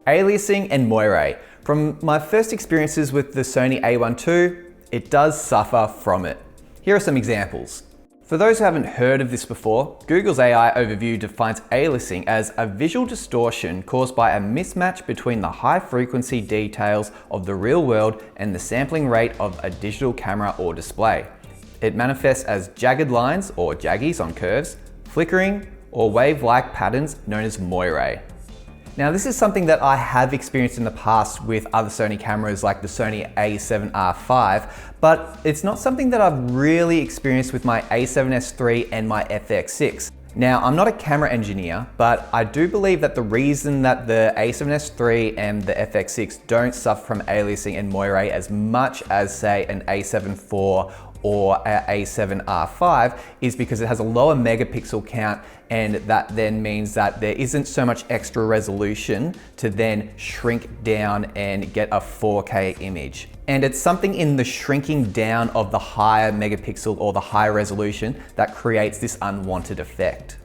Aliasing and Moiré. From my first experiences with the Sony A12, it does suffer from it. Here are some examples. For those who haven't heard of this before, Google's AI overview defines aliasing as a visual distortion caused by a mismatch between the high frequency details of the real world and the sampling rate of a digital camera or display. It manifests as jagged lines or jaggies on curves, flickering, or wave-like patterns known as Moiré. Now, this is something that I have experienced in the past with other Sony cameras like the Sony A7R V, but it's not something that I've really experienced with my A7S III and my FX6. Now, I'm not a camera engineer, but I do believe that the reason that the A7S III and the FX6 don't suffer from aliasing and Moiré as much as, say, an A7 IV or A7R V is because it has a lower megapixel count, and that then means that there isn't so much extra resolution to then shrink down and get a 4K image. And it's something in the shrinking down of the higher megapixel or the higher resolution that creates this unwanted effect.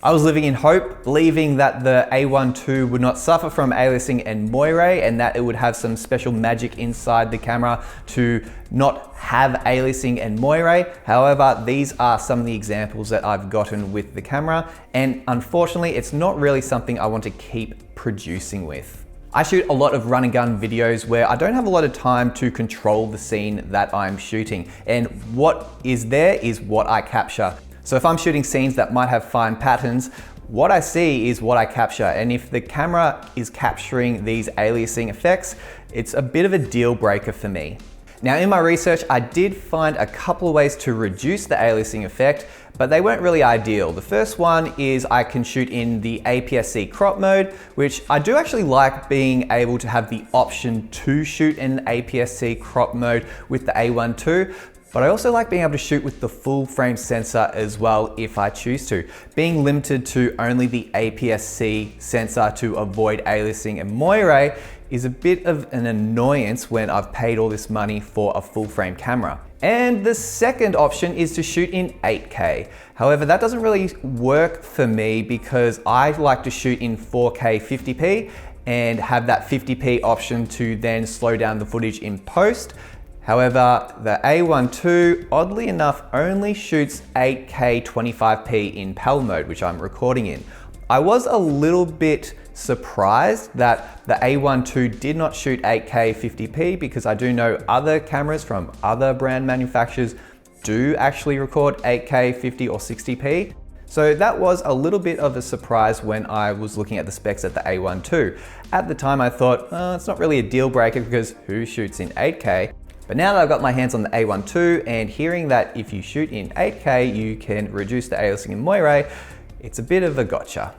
I was living in hope, believing that the A12 would not suffer from aliasing and Moiré and that it would have some special magic inside the camera to not have aliasing and Moiré. However, these are some of the examples that I've gotten with the camera, and unfortunately, it's not really something I want to keep producing with. I shoot a lot of run and gun videos where I don't have a lot of time to control the scene that I'm shooting, and what is there is what I capture. So if I'm shooting scenes that might have fine patterns, what I see is what I capture. And if the camera is capturing these aliasing effects, it's a bit of a deal breaker for me. Now, in my research, I did find a couple of ways to reduce the aliasing effect, but they weren't really ideal. The first one is I can shoot in the APS-C crop mode, which I do actually like being able to have the option to shoot in APS-C crop mode with the A12. But I also like being able to shoot with the full frame sensor as well if I choose to. Being limited to only the APS-C sensor to avoid aliasing and Moiré is a bit of an annoyance when I've paid all this money for a full frame camera. And the second option is to shoot in 8K. However, that doesn't really work for me because I like to shoot in 4K 50p and have that 50p option to then slow down the footage in post. However, the A12, oddly enough, only shoots 8K 25p in PAL mode, which I'm recording in. I was a little bit surprised that the A12 did not shoot 8K 50p because I do know other cameras from other brand manufacturers do actually record 8K 50 or 60p. So that was a little bit of a surprise when I was looking at the specs at the A12. At the time I thought, it's not really a deal breaker because who shoots in 8K? But now that I've got my hands on the A12 and hearing that if you shoot in 8K, you can reduce the aliasing in Moiré, it's a bit of a gotcha.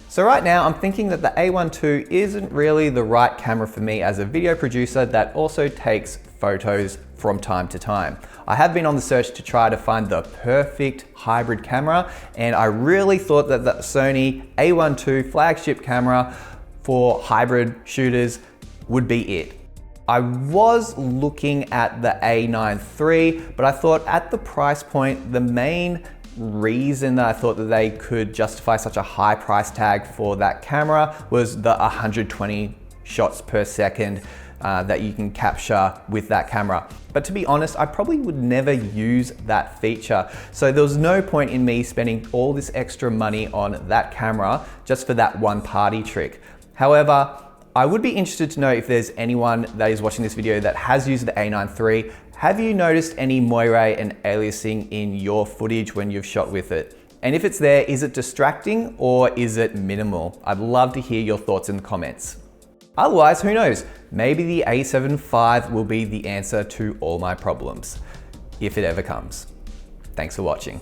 So right now I'm thinking that the A12 isn't really the right camera for me as a video producer that also takes photos from time to time. I have been on the search to try to find the perfect hybrid camera, and I really thought that the Sony A12 flagship camera for hybrid shooters would be it. I was looking at the A9 III, but I thought at the price point, the main reason that I thought that they could justify such a high price tag for that camera was the 120 shots per second that you can capture with that camera. But to be honest, I probably would never use that feature. So there was no point in me spending all this extra money on that camera just for that one party trick. However, I would be interested to know if there's anyone that is watching this video that has used the A9 III. Have you noticed any Moiré and aliasing in your footage when you've shot with it? And if it's there, is it distracting or is it minimal? I'd love to hear your thoughts in the comments. Otherwise, who knows? Maybe the A7 V will be the answer to all my problems, if it ever comes. Thanks for watching.